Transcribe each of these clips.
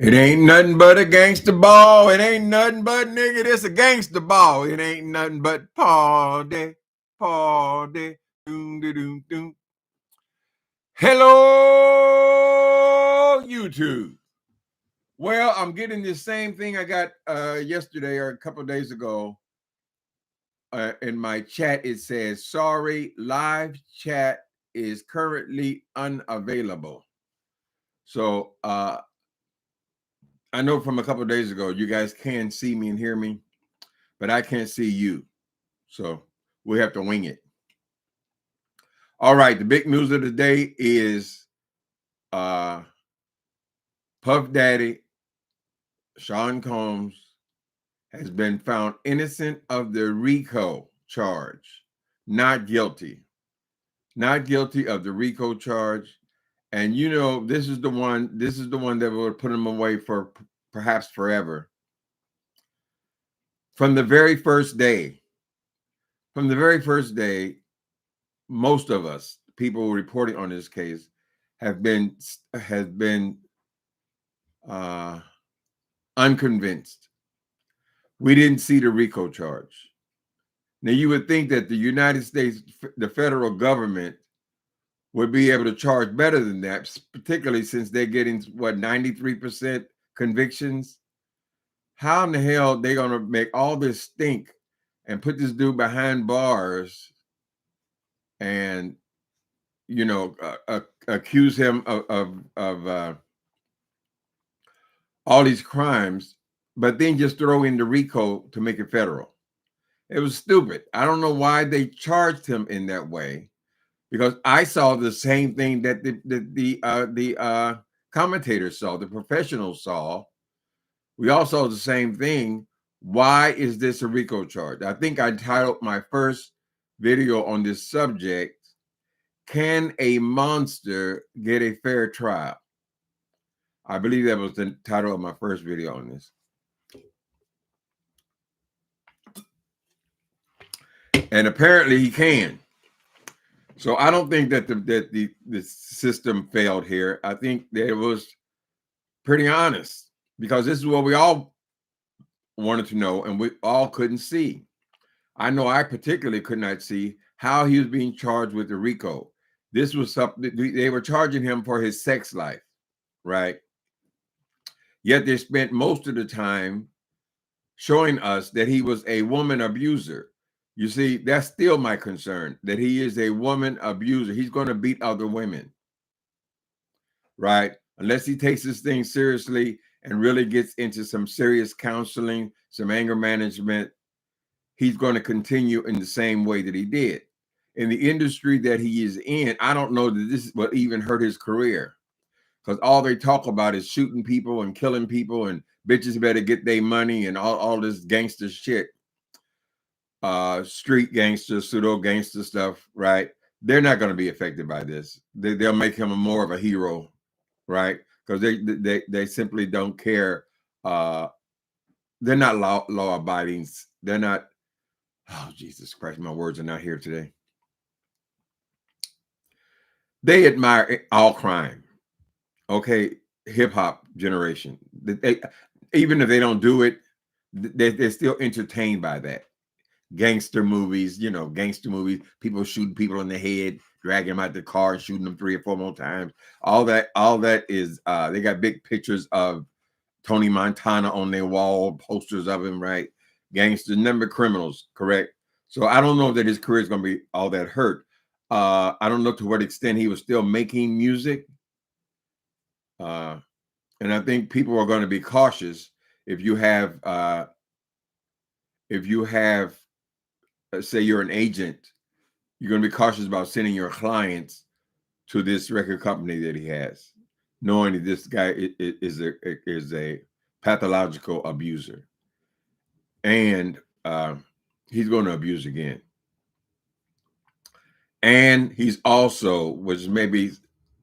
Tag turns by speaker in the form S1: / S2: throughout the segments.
S1: It ain't nothing but a gangster ball. It ain't nothing but nigga. This a gangster ball. It ain't nothing but party, party. Doom, doom, doom, doom. Hello, YouTube. Well, I'm getting the same thing I got yesterday or a couple of days ago. In my chat, it says, sorry, live chat is currently unavailable. So I know from a couple of days ago, you guys can see me and hear me, but I can't see you. So we have to wing it. All right, the big news of the day is Puff Daddy Sean Combs has been found innocent of the RICO charge, not guilty of the RICO charge. And you know, this is the one that would put him away for perhaps forever. From the very first day, most of us, people reporting on this case, has been unconvinced. We didn't see the RICO charge. Now, you would think that the United States, the federal government, would be able to charge better than that, particularly since they're getting, 93% convictions? How in the hell are they going to make all this stink and put this dude behind bars and, you know, accuse him of all these crimes, but then just throw in the RICO to make it federal? It was stupid. I don't know why they charged him in that way, because I saw the same thing that the commentators saw, the professionals saw. We all saw the same thing. Why is this a RICO charge? I think I titled my first video on this subject, "Can a Monster Get a Fair Trial?" I believe that was the title of my first video on this. And apparently he can. So I don't think that the system failed here. I think that it was pretty honest, because this is what we all wanted to know and we all couldn't see. I know I particularly could not see how he was being charged with the RICO. This was something they were charging him for his sex life, right? Yet they spent most of the time showing us that he was a woman abuser. You see, that's still my concern, that he is a woman abuser. He's going to beat other women, right? Unless he takes this thing seriously and really gets into some serious counseling, some anger management, he's going to continue in the same way that he did. In the industry that he is in, I don't know that this will even hurt his career, because all they talk about is shooting people and killing people and bitches better get their money and all this gangster shit. Street gangster, pseudo gangster stuff, right? They're not going to be affected by this. They'll make him more of a hero, right? Because they simply don't care. They're not law abiding. They're not. Oh, Jesus Christ, my words are not here today. They admire all crime. Okay, hip hop generation. Even if they don't do it, they're still entertained by that. Gangster movies, people shooting people in the head, dragging them out the car, shooting them 3 or 4 more times. All that is, they got big pictures of Tony Montana on their wall, posters of him, right? Gangsters, number criminals, correct? So I don't know that his career is going to be all that hurt. I don't know to what extent he was still making music. And I think people are going to be cautious if you have, say you're an agent, you're going to be cautious about sending your clients to this record company that he has, knowing that this guy is a pathological abuser, and he's going to abuse again. And he's also, which may be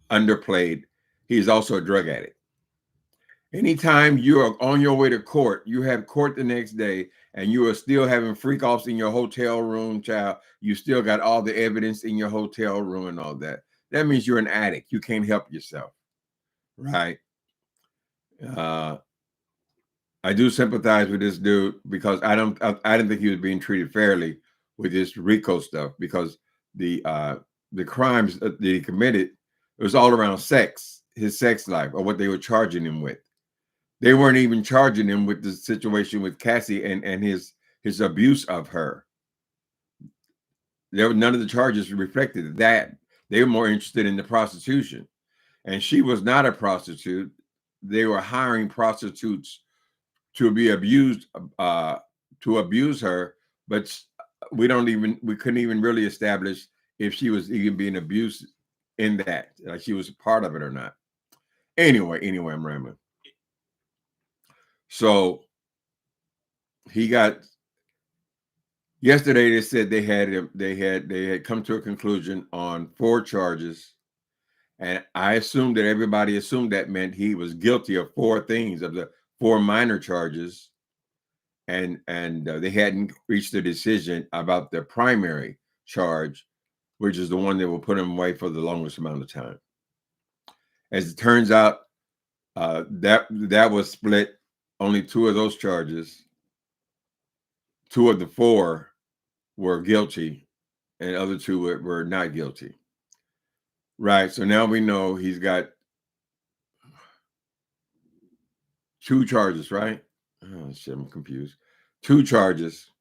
S1: underplayed, he's also a drug addict. Anytime you're on your way to court, you have court the next day, and you are still having freak offs in your hotel room, child, you still got all the evidence in your hotel room and all that. That means you're an addict. You can't help yourself, right? I do sympathize with this dude because I didn't think he was being treated fairly with this RICO stuff, because the crimes that he committed, it was all around sex, his sex life, or what they were charging him with. They weren't even charging him with the situation with Cassie and his abuse of her. There were none of the charges reflected that. They were more interested in the prostitution, and she was not a prostitute. They were hiring prostitutes to be abused, to abuse her, but we couldn't even really establish if she was even being abused in that, like she was a part of it or not. Anyway, I'm rambling. So he got, yesterday they said they had come to a conclusion on 4 charges, and I assumed that everybody assumed that meant he was guilty of 4 things, of the 4 minor charges, and they hadn't reached a decision about the primary charge, which is the one that will put him away for the longest amount of time. As it turns out, that was split. Only 2 of those charges, 2 of the 4 were guilty, and the other 2 were not guilty. Right. So now we know he's got 2 charges, right? Oh shit, I'm confused. 2 charges.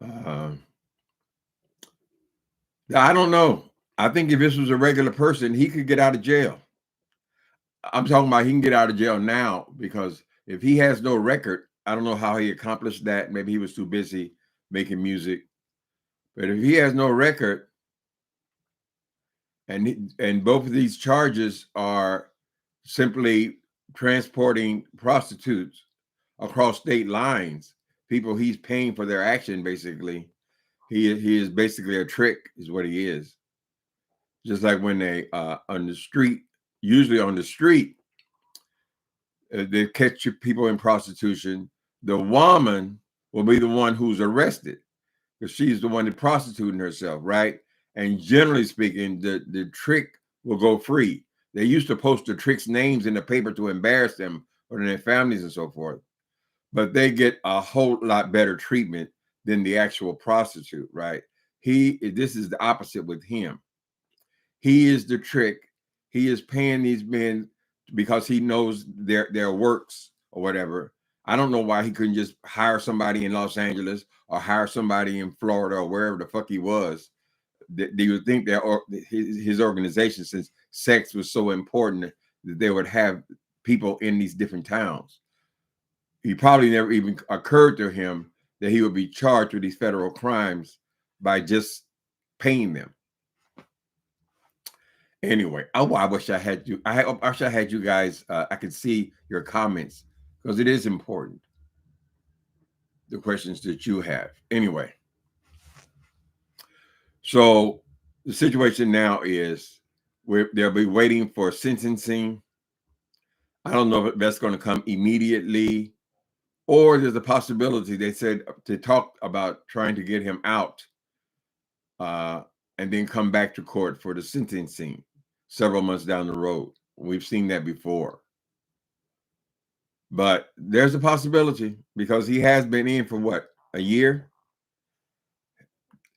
S1: I don't know. I think if this was a regular person, he could get out of jail. I'm talking about he can get out of jail now, because if he has no record, I don't know how he accomplished that. Maybe he was too busy making music. But if he has no record, and both of these charges are simply transporting prostitutes across state lines, people he's paying for their action, basically, he is basically a trick, is what he is. Just like when they on the street, usually on the street, they catch people in prostitution. The woman will be the one who's arrested, because she's the one that prostituting herself, right? And generally speaking, the trick will go free. They used to post the trick's names in the paper to embarrass them or their families and so forth, but they get a whole lot better treatment than the actual prostitute, right? This is the opposite with him. He is the trick. He is paying these men because he knows their works or whatever. I don't know why he couldn't just hire somebody in Los Angeles or hire somebody in Florida or wherever the fuck he was. They would think that his organization, since sex was so important, that they would have people in these different towns. He probably never even occurred to him that he would be charged with these federal crimes by just paying them. Anyway, I wish I had you. I wish I had you guys. I could see your comments, because it is important, the questions that you have. Anyway, so the situation now is they'll be waiting for sentencing. I don't know if that's going to come immediately, or there's a possibility. They said to talk about trying to get him out, and then come back to court for the sentencing several months down the road. We've seen that before. But there's a possibility, because he has been in for what, a year?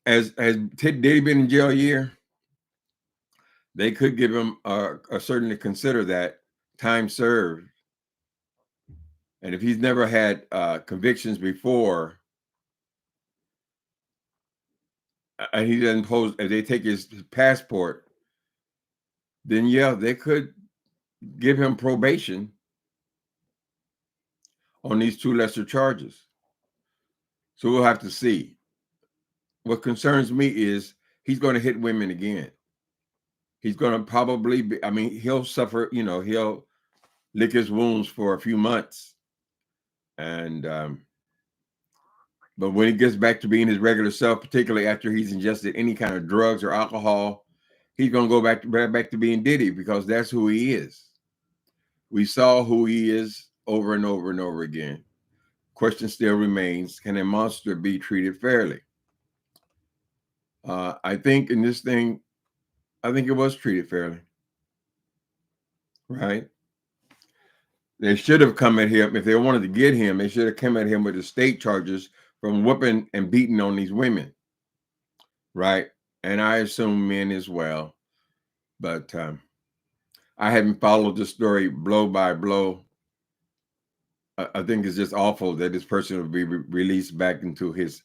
S1: Has Diddy been in jail a year? They could give him certainly consider that time served. And if he's never had convictions before, and he doesn't pose, if they take his passport, then yeah, they could give him probation on these 2 lesser charges. So we'll have to see. What concerns me is he's going to hit women again. He's going to probably be, I mean, he'll suffer, he'll lick his wounds for a few months. And, but when he gets back to being his regular self, particularly after he's ingested any kind of drugs or alcohol, he's going to go back to being Diddy, because that's who he is. We saw who he is over and over and over again. Question still remains, can a monster be treated fairly? I think in this thing, I think it was treated fairly. Right? They should have come at him if they wanted to get him. They should have come at him with the state charges from whooping and beating on these women, right? And I assume men as well. But I haven't followed the story blow by blow. I think it's just awful that this person will be released back into his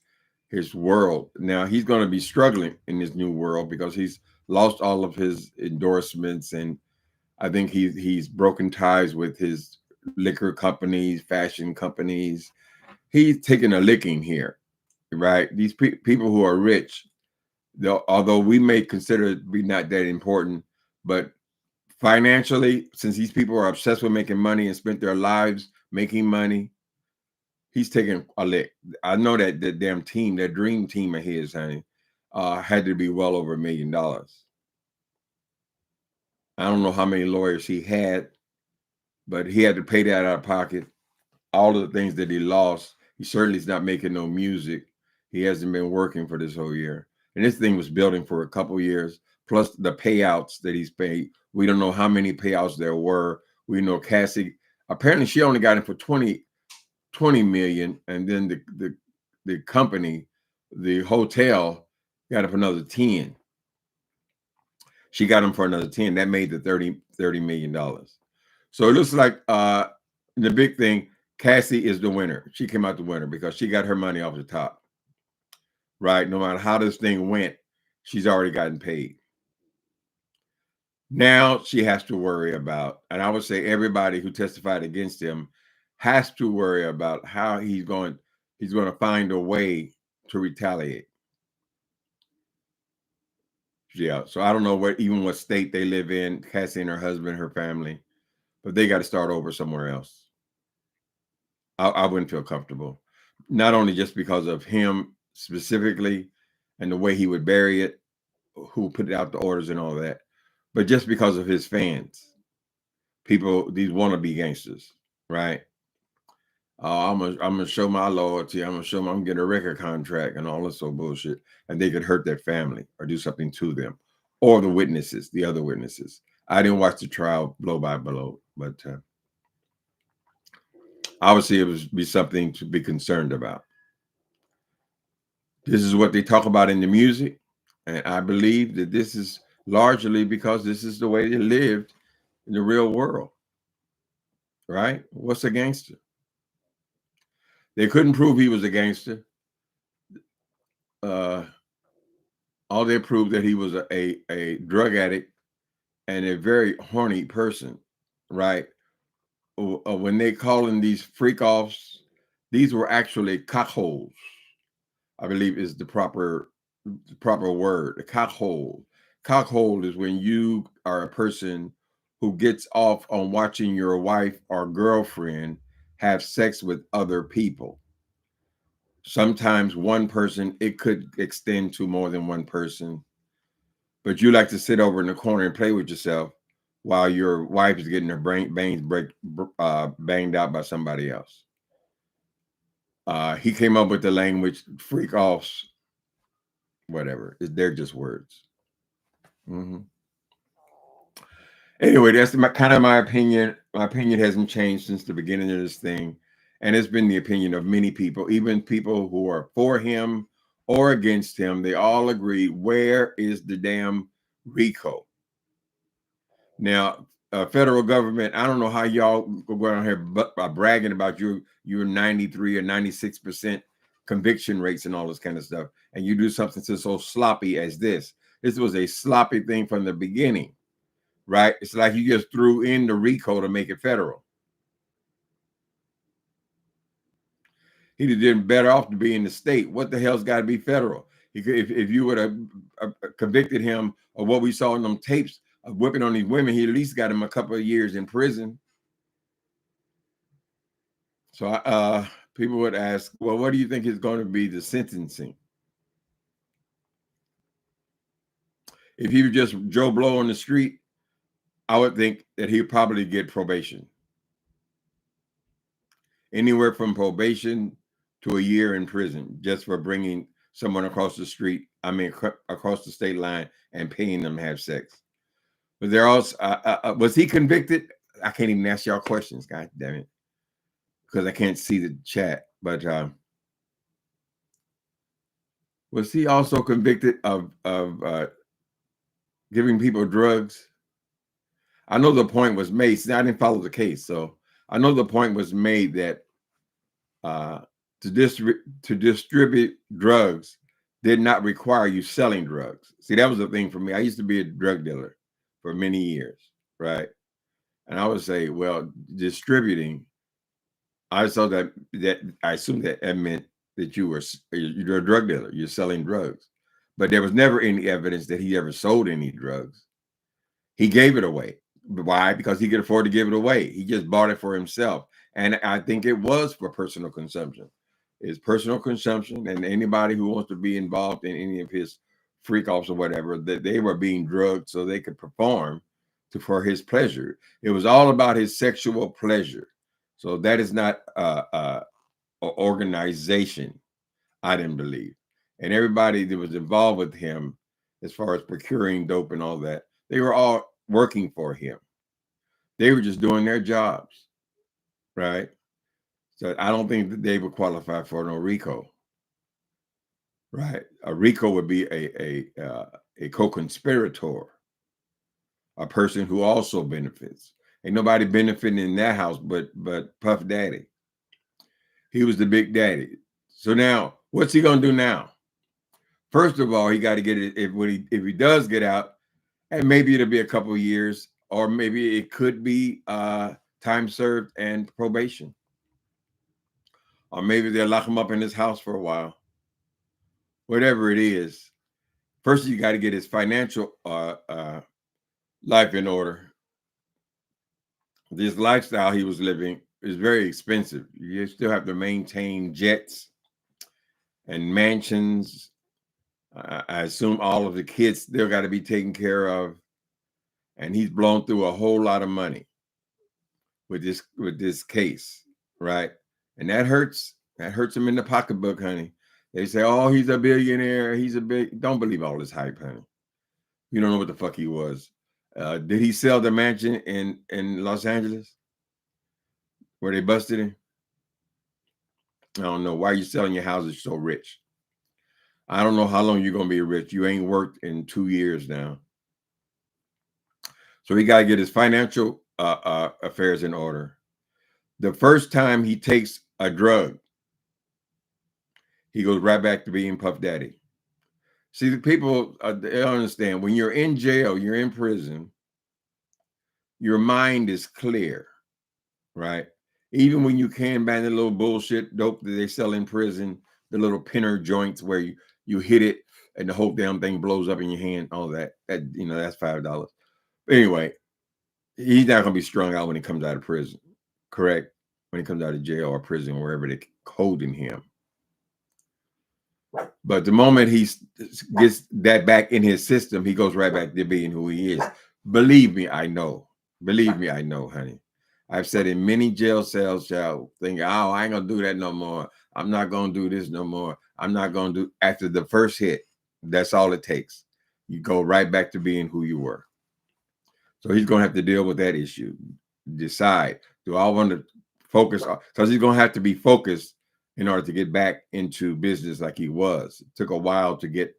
S1: world. Now he's going to be struggling in this new world because he's lost all of his endorsements, and I think he's broken ties with his liquor companies, fashion companies. He's taking a licking here, right? These people who are rich, although we may consider it to be not that important, but financially, since these people are obsessed with making money and spent their lives making money, he's taking a lick. I know that the damn team, that dream team of his, honey, had to be well over $1 million. I don't know how many lawyers he had, but he had to pay that out of pocket. All of the things that he lost, he certainly is not making no music. He hasn't been working for this whole year. And this thing was building for a couple years, plus the payouts that he's paid. We don't know how many payouts there were. We know Cassie, apparently she only got him for 20 million, and then the company, the hotel, got him for another 10. She got him for another 10. That made the $30 million. So it looks like the big thing, Cassie is the winner. She came out the winner because she got her money off the top. Right? No matter how this thing went, she's already gotten paid. Now she has to worry about, and I would say everybody who testified against him has to worry about how he's going to find a way to retaliate. Yeah. So I don't know what state they live in, Cassie and her husband, her family, but they got to start over somewhere else. I wouldn't feel comfortable, not only just because of him specifically and the way he would bury it, who put out the orders and all that, but just because of his fans, people, these wannabe gangsters, right? I'm gonna show my loyalty. I'm gonna get a record contract and all this old bullshit, and they could hurt their family or do something to them, or the witnesses, the other witnesses. I didn't watch the trial blow by blow, but obviously it would be something to be concerned about. This is what they talk about in the music, and I believe that this is largely because this is the way they lived in the real world, right? What's a gangster? They couldn't prove he was a gangster. Uh, all they proved that he was a drug addict and a very horny person, right? When they call in these freak offs, these were actually cockholes, I believe is the proper word. A cockhole. Cockhole is when you are a person who gets off on watching your wife or girlfriend have sex with other people. Sometimes one person, it could extend to more than one person, but you like to sit over in the corner and play with yourself while your wife is getting her banged out by somebody else. He came up with the language freak offs, whatever. They're just words. Mm-hmm. Anyway, that's kind of my opinion. My opinion hasn't changed since the beginning of this thing. And it's been the opinion of many people, even people who are for him or against him. They all agree, where is the damn RICO? Now, federal government, I don't know how y'all go around here bragging about your 93 or 96% conviction rates and all this kind of stuff, and you do something so sloppy as this. This was a sloppy thing from the beginning, right? It's like you just threw in the RICO to make it federal. He'd have been better off to be in the state. What the hell's got to be federal? If you would have convicted him of what we saw in them tapes of whipping on these women, he at least got him a couple of years in prison. So people would ask, well, what do you think is going to be the sentencing? If he was just Joe Blow on the street, I would think that he'd probably get probation. Anywhere from probation to a year in prison just for bringing someone across the street, across the state line and paying them to have sex. But they're also, was he convicted I can't even ask y'all questions, god damn it, because I can't see the chat. But was he also convicted of giving people drugs? I know the point was made. See, I didn't follow the case, so I know the point was made that to distribute drugs did not require you selling drugs. See, that was the thing for me. I used to be a drug dealer for many years, right? And I would say, well, distributing, I saw that I assumed that meant that you're a drug dealer, you're selling drugs. But there was never any evidence that he ever sold any drugs. He gave it away. Why? Because he could afford to give it away. He just bought it for himself. And I think it was for personal consumption. It's personal consumption, and anybody who wants to be involved in any of his freak offs or whatever, that they were being drugged so they could perform for his pleasure. It was all about his sexual pleasure. So that is not an organization, I didn't believe. And everybody that was involved with him, as far as procuring dope and all that, they were all working for him. They were just doing their jobs, right? So I don't think that they would qualify for no RICO, right? A RICO would be a co-conspirator, a person who also benefits. Ain't nobody benefiting in that house but Puff Daddy. He was the big daddy. So now, what's he gonna do now? First of all, he got to get it. If he does get out, and maybe it'll be a couple of years, or maybe it could be time served and probation, or maybe they'll lock him up in his house for a while. Whatever it is, first you got to get his financial life in order. This lifestyle he was living is very expensive. You still have to maintain jets and mansions. I assume all of the kids still got to be taken care of, and he's blown through a whole lot of money with this case, right? And that hurts. That hurts him in the pocketbook, honey. They say, "Oh, he's a billionaire. He's a big." Don't believe all this hype, honey. You don't know what the fuck he was. Did he sell the mansion in Los Angeles where they busted him? I don't know. Why are you selling your houses so rich? I don't know how long you're gonna be rich. You ain't worked in 2 years now. So he got to get his financial affairs in order. The first time he takes a drug, he goes right back to being Puff Daddy. See, the people, they don't understand. When you're in jail, you're in prison, your mind is clear, right? Even when you can ban the little bullshit dope that they sell in prison, the little pinner joints where you hit it and the whole damn thing blows up in your hand, all that that's $5. But anyway, he's not gonna be strung out when he comes out of prison, correct? When he comes out of jail or prison, wherever they're holding him. But the moment he gets that back in his system, he goes right back to being who he is. Believe me, I know. Believe me, I know, honey. I've said in many jail cells, child, thinking, oh, I ain't gonna do that no more. I'm not gonna do this no more. I'm not gonna do. After the first hit, that's all it takes. You go right back to being who you were. So he's gonna have to deal with that issue. Decide, do I want to focus on, because he's gonna have to be focused in order to get back into business like he was. It took a while to get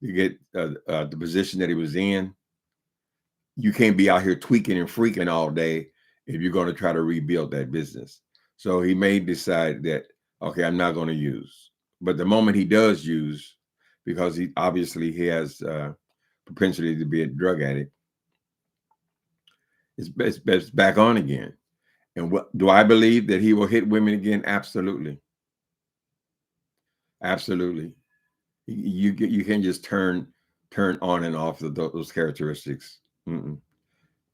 S1: the position that he was in. You can't be out here tweaking and freaking all day if you're going to try to rebuild that business. So he may decide that, okay, I'm not going to use. But the moment he does use, because he obviously he has propensity to be a drug addict, it's back on again. And what do I believe that he will hit women again? Absolutely. Absolutely. You can't just turn on and off those characteristics. Mm-mm.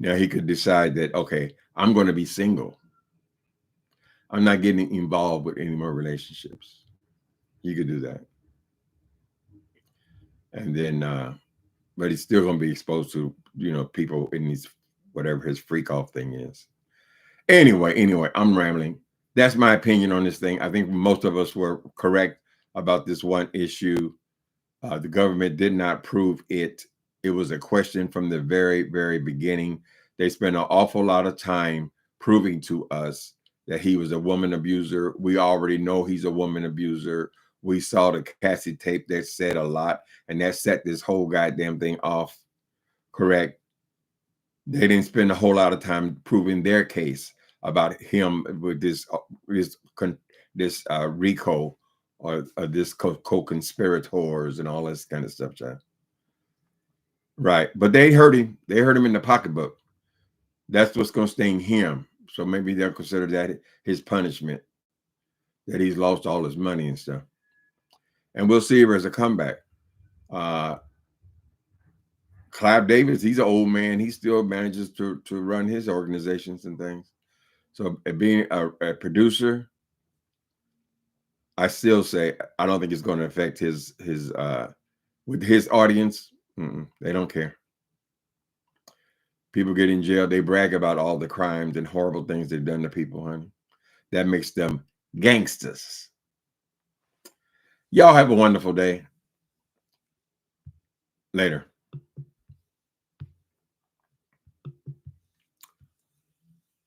S1: Now he could decide that, okay, I'm going to be single. I'm not getting involved with any more relationships. You could do that. And then, but he's still going to be exposed to, people in these, whatever his freak off thing is. Anyway, I'm rambling. That's my opinion on this thing. I think most of us were correct about this one issue. The government did not prove it. It was a question from the very, very beginning. They spent an awful lot of time proving to us that he was a woman abuser. We already know he's a woman abuser. We saw the Cassie tape that said a lot, and that set this whole goddamn thing off. Correct. They didn't spend a whole lot of time proving their case about him with this RICO or this co-conspirators and all this kind of stuff, John. Right, but they hurt him. They hurt him in the pocketbook. That's what's going to sting him. So maybe they'll consider that his punishment, that he's lost all his money and stuff. And we'll see if there's a comeback. Clive Davis, he's an old man. He still manages to run his organizations and things. So being a producer, I still say I don't think it's going to affect his with his audience. They don't care. People get in jail. They brag about all the crimes and horrible things they've done to people, honey. That makes them gangsters. Y'all have a wonderful day. Later.